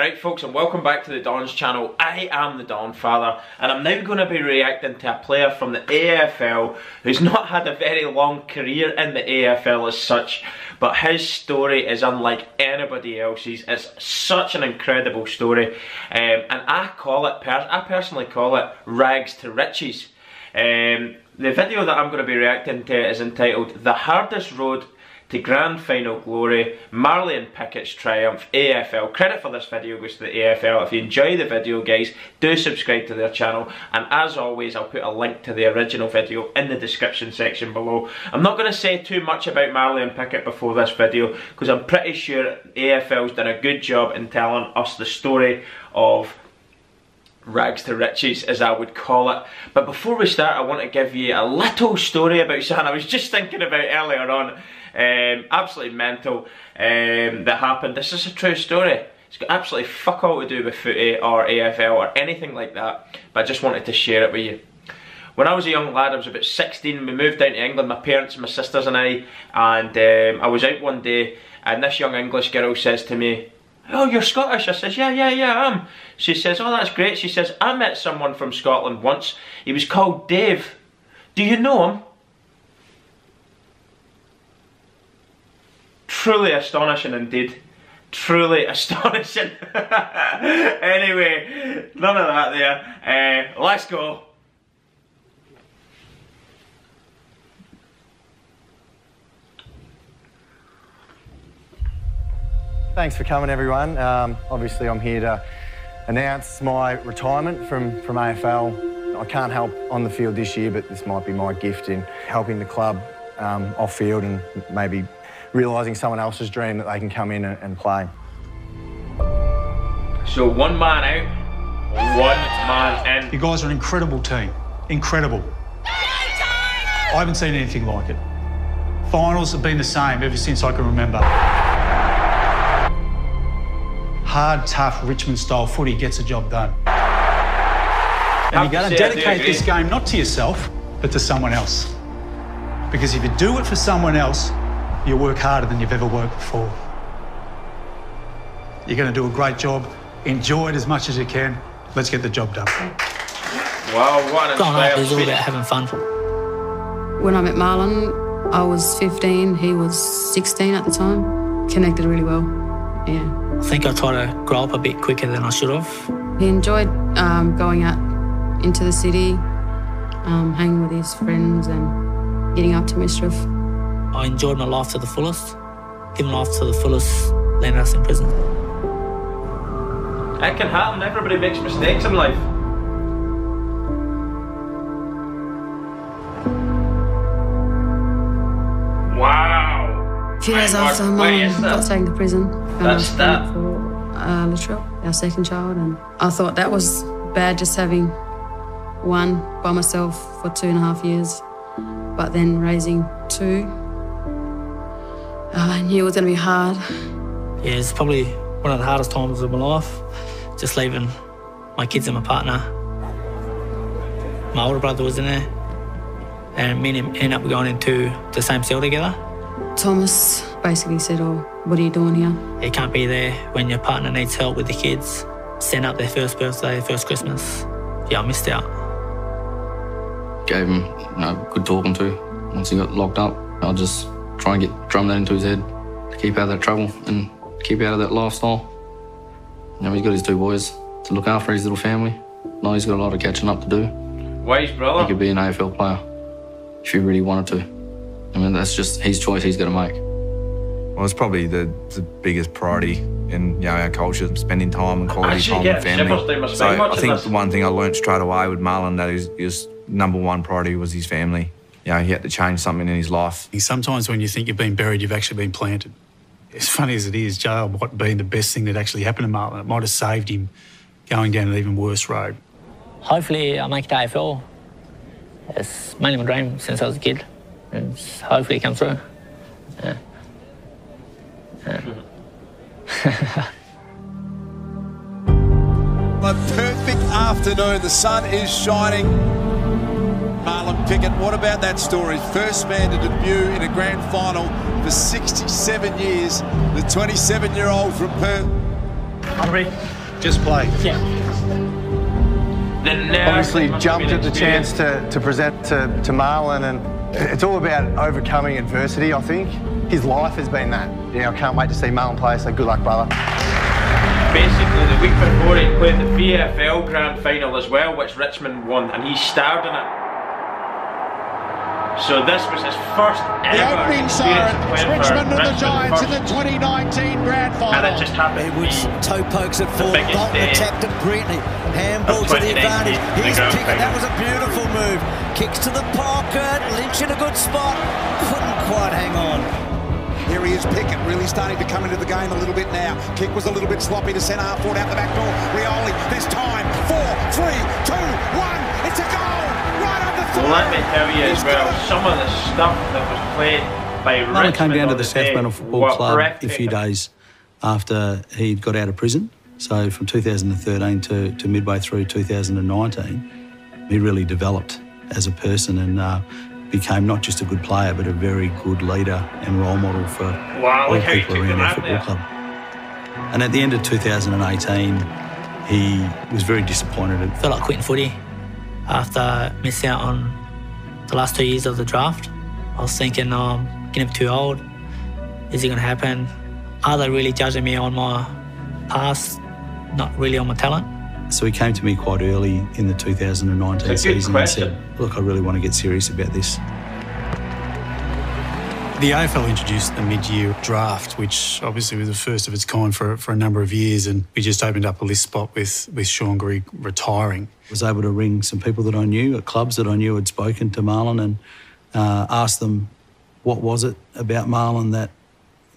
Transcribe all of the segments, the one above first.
Alright folks, and welcome back to the Don's channel. I am the Donfather, and I'm now going to be reacting to a player from the AFL who's not had a very long career in the AFL as such, but his story is unlike anybody else's. It's such an incredible story, and I personally call it rags to riches. The video that I'm going to be reacting to is entitled The Hardest Road to Grand Final Glory, Marlion Pickett's Triumph, AFL. Credit for this video goes to the AFL. If you enjoy the video, guys, do subscribe to their channel, and as always I'll put a link to the original video in the description section below. I'm not going to say too much about Marlion Pickett before this video, because I'm pretty sure AFL's done a good job in telling us the story of rags to riches, as I would call it. But before we start, I want to give you a little story about something I was just thinking about earlier on. Absolutely mental that happened. This is a true story. It's got absolutely fuck all to do with footy or AFL or anything like that, but I just wanted to share it with you. When I was a young lad, I was about 16, we moved down to England, my parents, my sisters and I was out one day, and this young English girl says to me, "Oh, you're Scottish?" I says, yeah, I am. She says, "Oh, that's great." She says, "I met someone from Scotland once. He was called Dave. Do you know him?" Truly astonishing indeed. Truly astonishing. Anyway, none of that there. Let's go. Thanks for coming, everyone. Obviously I'm here to announce my retirement from AFL. I can't help on the field this year, but this might be my gift in helping the club off field and maybe realising someone else's dream that they can come in and play. So one man out, one man in. You guys are an incredible team. Incredible. I haven't seen anything like it. Finals have been the same ever since I can remember. Hard, tough, Richmond-style footy gets the job done. And you've got to dedicate this game not to yourself, but to someone else. Because if you do it for someone else, you work harder than you've ever worked before. You're going to do a great job. Enjoy it as much as you can. Let's get the job done. Wow, what an inspiring It's all about having fun. When I met Marlon, I was 15, he was 16 at the time. Connected really well, yeah. I think I tried to grow up a bit quicker than I should have. He enjoyed going out into the city, hanging with his friends and getting up to mischief. I enjoyed my life to the fullest. Giving life to the fullest landed us in prison. It can happen, everybody makes mistakes in life. Wow! A few days after Marlon got taken to prison, That's that. for Latrell, our second child, and I thought that was bad, just having one by myself for 2.5 years, but then raising two, I knew it was going to be hard. Yeah, it's probably one of the hardest times of my life, just leaving my kids and my partner. My older brother was in there, and me and him ended up going into the same cell together. Thomas basically said, "Oh, what are you doing here?" You can't be there when your partner needs help with the kids, setting up their first birthday, first Christmas. Yeah, I missed out. Gave him good talking to once he got locked up. I'll just try and drum that into his head to keep out of that trouble and keep out of that lifestyle. He's got his two boys to look after, his little family. Now he's got a lot of catching up to do. Wise brother. He could be an AFL player if he really wanted to. I mean, that's just his choice he's got to make. Well, it's probably the biggest priority in our culture, spending time and quality time with family. So I think the one thing I learned straight away with Marlon, that his #1 priority was his family. He had to change something in his life. Sometimes when you think you've been buried, you've actually been planted. As funny as it is, jail might have been the best thing that actually happened to Marlon. It might have saved him going down an even worse road. Hopefully I make it to AFL. It's mainly my dream since I was a kid. And hopefully it comes through. Yeah. A perfect afternoon. The sun is shining. Marlion Pickett, what about that story? First man to debut in a grand final for 67 years. The 27-year-old from Perth. Hungry? Just play. Yeah. Obviously jumped at the chance to present to Marlion, and it's all about overcoming adversity, I think. His life has been that. You know, I can't wait to see Marlion play, so good luck, brother. Basically, the week before he played the AFL Grand Final as well, which Richmond won, and he starred in it. So this was his first ever experience playing for Richmond and the Giants in the 2019 Grand Final. And it just happened to be toe pokes at full. Bolton attacked it brilliantly. Handball to the advantage. Here's Pickett. That was a beautiful move. Kicks to the pocket. Lynch in a good spot. Couldn't quite hang on. Here he is, Pickett, really starting to come into the game a little bit now. Kick was a little bit sloppy to centre half forward out the back door. Rioli, this time, 4, 3, 2, 1. It's a goal! Right on the throw! Well, let me tell you as well, some of the stuff that was played by Richmond came down to the South Manor Football Club a few days after he'd got out of prison. So from 2013 to midway through 2019, he really developed as a person and became not just a good player, but a very good leader and role model for all people around our football club. And at the end of 2018, he was very disappointed. I felt like quitting footy after missing out on the last 2 years of the draft. I was thinking, I'm getting too old. Is it going to happen? Are they really judging me on my past, not really on my talent? So he came to me quite early in the 2019 season and said, look, I really want to get serious about this. The AFL introduced a mid-year draft, which obviously was the first of its kind for a number of years, and we just opened up a list spot with Sean Grigg retiring. I was able to ring some people that I knew at clubs that I knew had spoken to Marlion and asked them what was it about Marlion that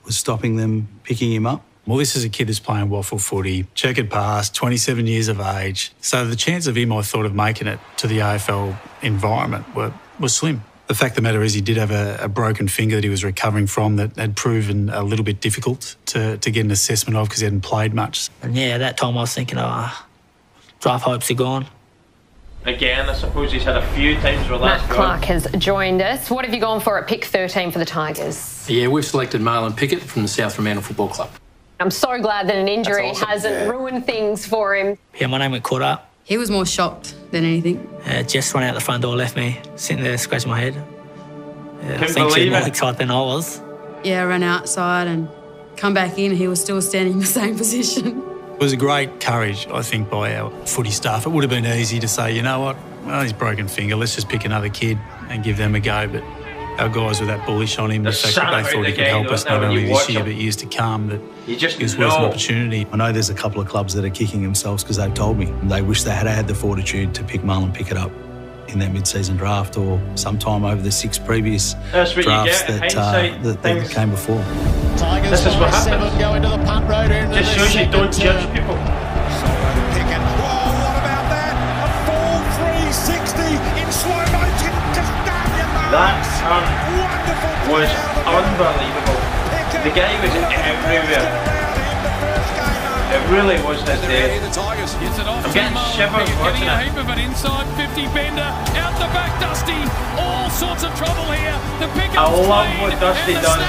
was stopping them picking him up. Well, this is a kid that's playing waffle footy, checkered past, 27 years of age. So the chance of him, I thought, of making it to the AFL environment was slim. The fact of the matter is he did have a broken finger that he was recovering from that had proven a little bit difficult to get an assessment of because he hadn't played much. And yeah, at that time I was thinking, draft hopes are gone. Again, I suppose he's had a few times where that's Matt Clark has joined us. What have you gone for at pick 13 for the Tigers? Yeah, we've selected Marlion Pickett from the South Manor Football Club. I'm so glad that an injury hasn't ruined things for him. Yeah, my name went caught up. He was more shocked than anything. Just ran out the front door, left me sitting there scratching my head. I think believe he was more it. excited than I was. Yeah, I ran outside and come back in. He was still standing in the same position. It was a great courage, I think, by our footy staff. It would have been easy to say, you know what, well, he's broken finger, let's just pick another kid and give them a go. But our guys were that bullish on him, the fact that they thought he could help us not only this year but years to come, that it was worth an opportunity. I know there's a couple of clubs that are kicking themselves because they've told me they wish they had had the fortitude to pick Marlion Pickett up in their mid-season draft or sometime over the 6 previous drafts that came before. Tigers this is what happens. Go into the punt road just shows you don't judge people. Pickett. Whoa, what about that? A full 360 in slow motion. Just down your marks. That was unbelievable. The guy was everywhere. It really was this day. I'm getting shivers watching it. A heap of an inside 50 bender, out the back Dusty, all sorts of trouble here. The Pickett I love what Dusty does.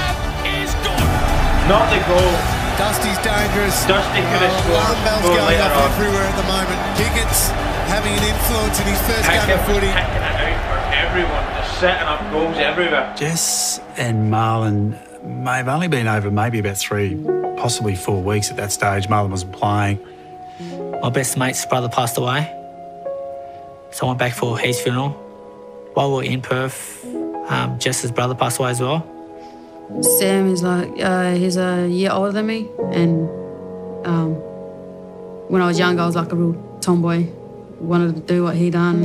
Not the goal. Dusty's dangerous. Dusty could have scored. Alarm bells going off everywhere at the moment. Pickett's having an influence in his first game of footy. Picking it out for everyone, just setting up goals everywhere. Jess and Marlion may have only been over maybe about 3, possibly 4 weeks at that stage. Marlion wasn't playing. My best mate's brother passed away, so I went back for his funeral. While we were in Perth, Jess's brother passed away as well. Sam is like, he's a year older than me, and when I was young, I was like a real tomboy. Wanted to do what he done,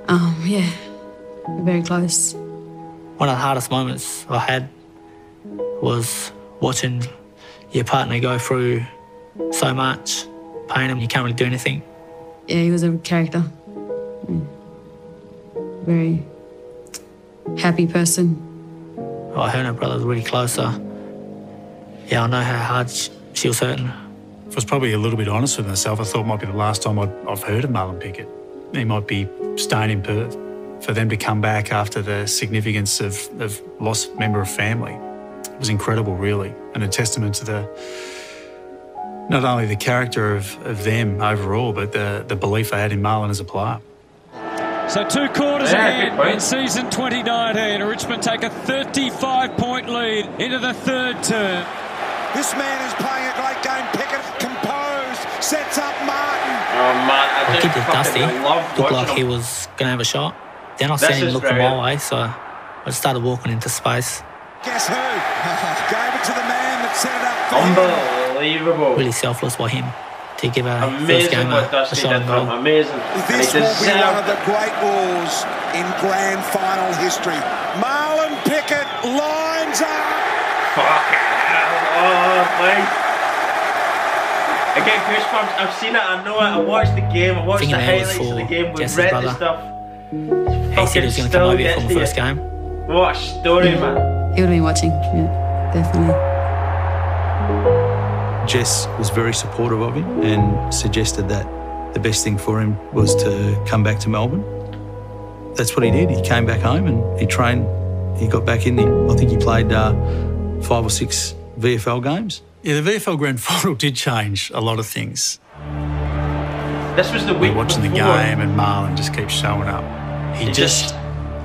and yeah, very close. One of the hardest moments I had was watching your partner go through so much pain and you can't really do anything. Yeah, he was a character. Yeah. Very happy person. Her and her brother was really close, so yeah, I know how hard she was hurting. If I was probably a little bit honest with myself, I thought it might be the last time I've heard of Marlion Pickett. He might be staying in Perth. For them to come back after the significance of lost member of family, it was incredible, really, and a testament to Not only the character of them overall, but the belief I had in Marlion as a player. So 2 quarters ahead in season 2019. Richmond take a 35-point lead into the 3rd term. This man is playing a great game. Pickett, composed, sets up Martin. Oh man, I did Dusty. Looked like he was going to have a shot. Then I seen him looking my way, so I just started walking into space. Guess who? Gave it to the man that set it up. Unbelievable. Really selfless by him to give a first game a shot and goal. Amazing. This will be one of the great wars in grand final history. Marlion Pickett lines up. Fuck. Oh, mate. I get goosebumps. I've seen it, I know it. I watched the game. I watched the highlights of the game. We've read the stuff. He said he was going to come over here for the first game. What a story, man. He would have been watching, yeah, definitely. Jess was very supportive of him and suggested that the best thing for him was to come back to Melbourne. That's what he did. He came back home and he trained. He got back in. I think he played 5 or 6 VFL games. Yeah, the VFL Grand Final did change a lot of things. This was the week we're watching before. The game and Marlion just keeps showing up. He just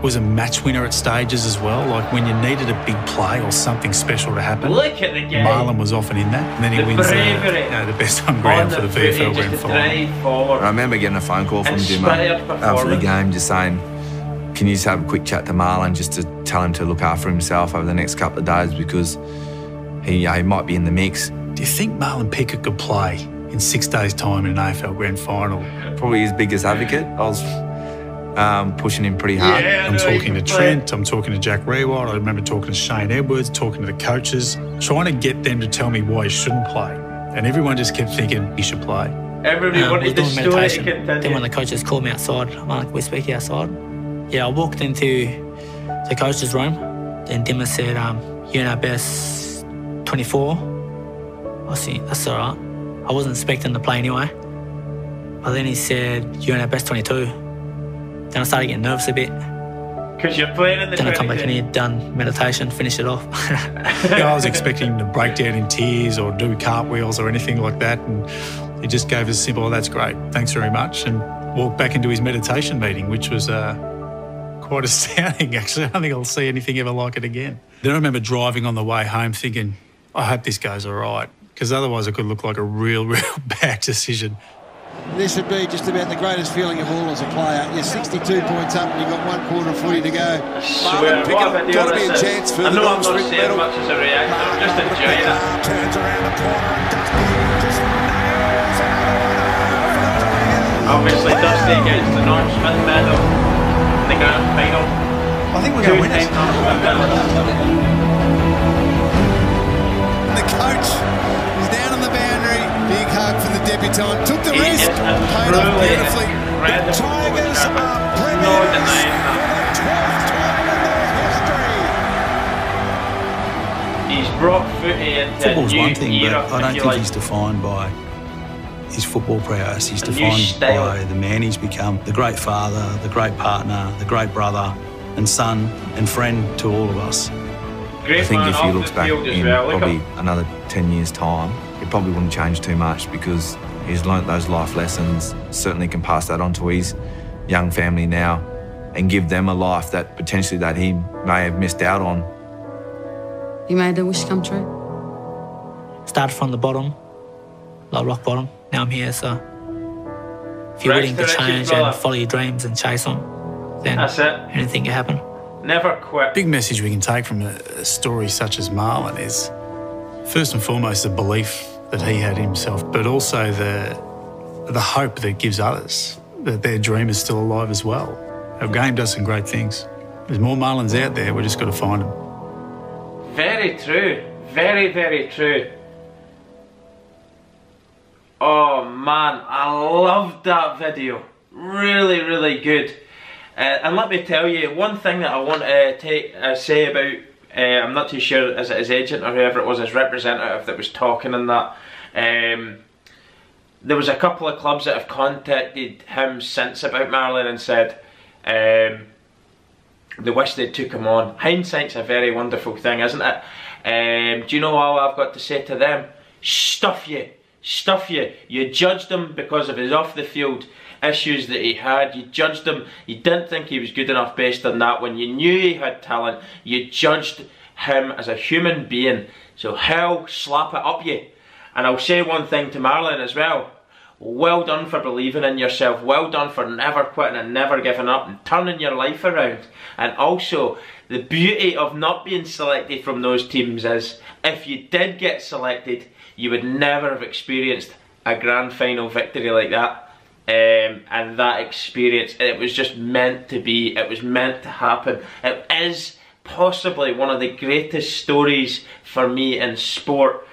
was a match winner at stages as well. Like when you needed a big play or something special to happen, look at the game. Marlion was often in that, and then he wins the best home ground for the VFL Grand Final. I remember getting a phone call from Jim after the game just saying, can you just have a quick chat to Marlion just to tell him to look after himself over the next couple of days because he might be in the mix. Do you think Marlion Pickett could play in 6 days' time in an AFL Grand Final? Probably his biggest advocate. I was pushing him pretty hard. Yeah, I'm talking to Trent, I'm talking to Jack Rewald, I remember talking to Shane Edwards, talking to the coaches, trying to get them to tell me why he shouldn't play. And everyone just kept thinking he should play. Everybody wanted the story to continue. Then when the coaches called me outside, I'm like, we speak outside. Yeah, I walked into the coach's room, and Dimmer said, you're in our best 24. I said, that's all right. I wasn't expecting to play anyway. But then he said, you're in our best 22. Then I started getting nervous a bit. Because you're playing in the Then I come back in here, done meditation, finish it off. Yeah, I was expecting him to break down in tears or do cartwheels or anything like that. And he just gave us a simple, oh, that's great, thanks very much, and walked back into his meditation meeting, which was quite astounding, actually. I don't think I'll see anything ever like it again. Then I remember driving on the way home thinking, I hope this goes all right, because otherwise it could look like a real bad decision. This would be just about the greatest feeling of all as a player. You're 62 points up and you've got 1 quarter of footy to go. Marlion Pickett, got to be a chance for the North Street medal. I know I'm not saying much as a reactor, I'm just enjoying it. Turns around the corner and Dusty just nails it. Obviously Dusty gets the Norm Smith medal in the grand final. I think we're going to win it. And the coach is down on the boundary. Big hug from the debutant. Took the risk. Paid off beautifully. The Tigers are premiers for the 12th time in their history. He's brought footy into Football's a new one thing, era, but I don't think he's defined by his football prowess. He's defined by the man he's become, the great father, the great partner, the great brother and son and friend to all of us. Great I think if he looks back in probably Look another 10 years' time, it probably wouldn't change too much because he's learnt those life lessons, certainly can pass that on to his young family now and give them a life that potentially that he may have missed out on. You made the wish come true. Started from the bottom, like rock bottom. Now I'm here, so if you're willing to change and follow your dreams and chase them, then that's it. Anything can happen. Never quit. Big message we can take from a story such as Marlion is, first and foremost, the belief that he had in himself, but also the hope that it gives others, that their dream is still alive as well. Our game does some great things. There's more Marlions out there, we've just got to find them. Very true. Very, very true. Oh man, I loved that video. Really, really good. And let me tell you, one thing that I want to say about, I'm not too sure, is it his agent or whoever it was, his representative that was talking in that. There was a couple of clubs that have contacted him since about Marlion and said they wish they took him on. Hindsight's a very wonderful thing, isn't it? Do you know all I've got to say to them? Stuff you. stuff you judged him because of his off the field issues that he had. You judged him, you didn't think he was good enough based on that. When you knew he had talent, you judged him as a human being. So hell, slap it up you. And I'll say one thing to Marlion as well. Well done for believing in yourself. Well done for never quitting and never giving up and turning your life around. And also, the beauty of not being selected from those teams is, if you did get selected, you would never have experienced a grand final victory like that. And that experience, it was just meant to be. It was meant to happen. It is possibly one of the greatest stories for me in sport.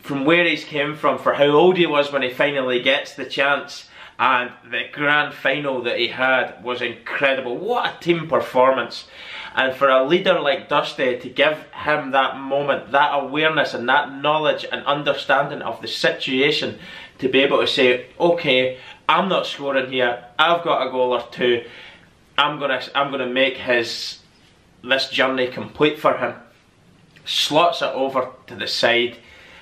From where he's came from, for how old he was when he finally gets the chance, and the grand final that he had was incredible. What a team performance. And for a leader like Dusty to give him that moment, that awareness and that knowledge and understanding of the situation, to be able to say, okay, I'm not scoring here, I've got a goal or two, I'm gonna make this journey complete for him. Slots it over to the side.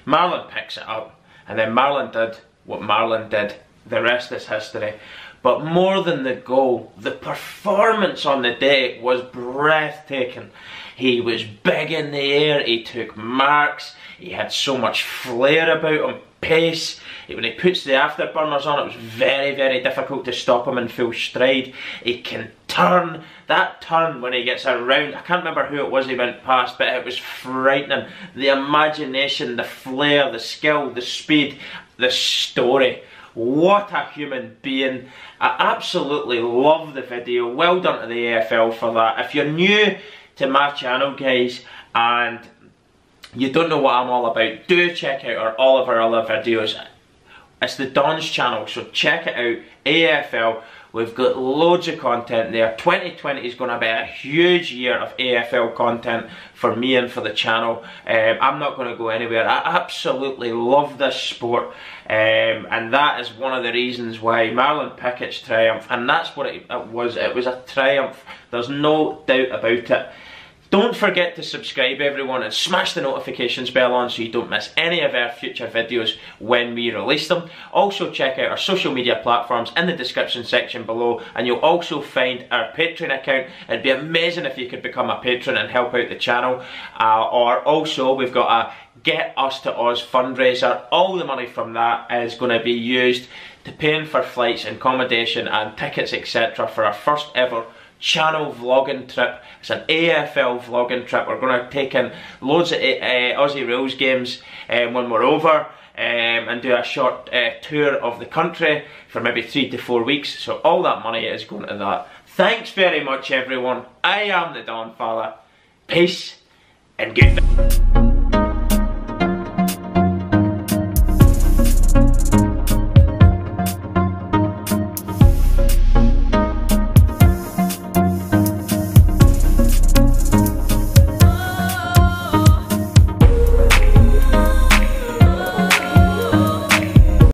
Marlion picks it up, and then Marlion did what Marlion did. The rest is history. But more than the goal, the performance on the day was breathtaking. He was big in the air, he took marks, he had so much flair about him, pace. When he puts the afterburners on, it was very, very difficult to stop him in full stride. He can turn. That turn when he gets around, I can't remember who it was he went past, but it was frightening. The imagination, the flair, the skill, the speed, the story. What a human being. I absolutely love the video. Well done to the AFL for that. If you're new to my channel, guys, and you don't know what I'm all about, do check out all of our other videos. It's the Don's channel, so check it out. AFL, we've got loads of content there. 2020 is going to be a huge year of AFL content for me and for the channel. I'm not going to go anywhere. I absolutely love this sport, and that is one of the reasons why Marlion Pickett's triumph, and that's what it was. It was a triumph. There's no doubt about it. Don't forget to subscribe, everyone, and smash the notifications bell on so you don't miss any of our future videos when we release them. Also check out our social media platforms in the description section below, and you'll also find our Patreon account. It'd be amazing if you could become a patron and help out the channel. Or also we've got a Get Us to Oz fundraiser. All the money from that is going to be used to paying for flights and accommodation and tickets, etc. for our first ever channel vlogging trip. It's an AFL vlogging trip. We're going to take in loads of Aussie Rules games when we're over, and do a short tour of the country for maybe 3 to 4 weeks. So all that money is going to that. Thanks very much, everyone. I am the Donfather. Peace and goodbye.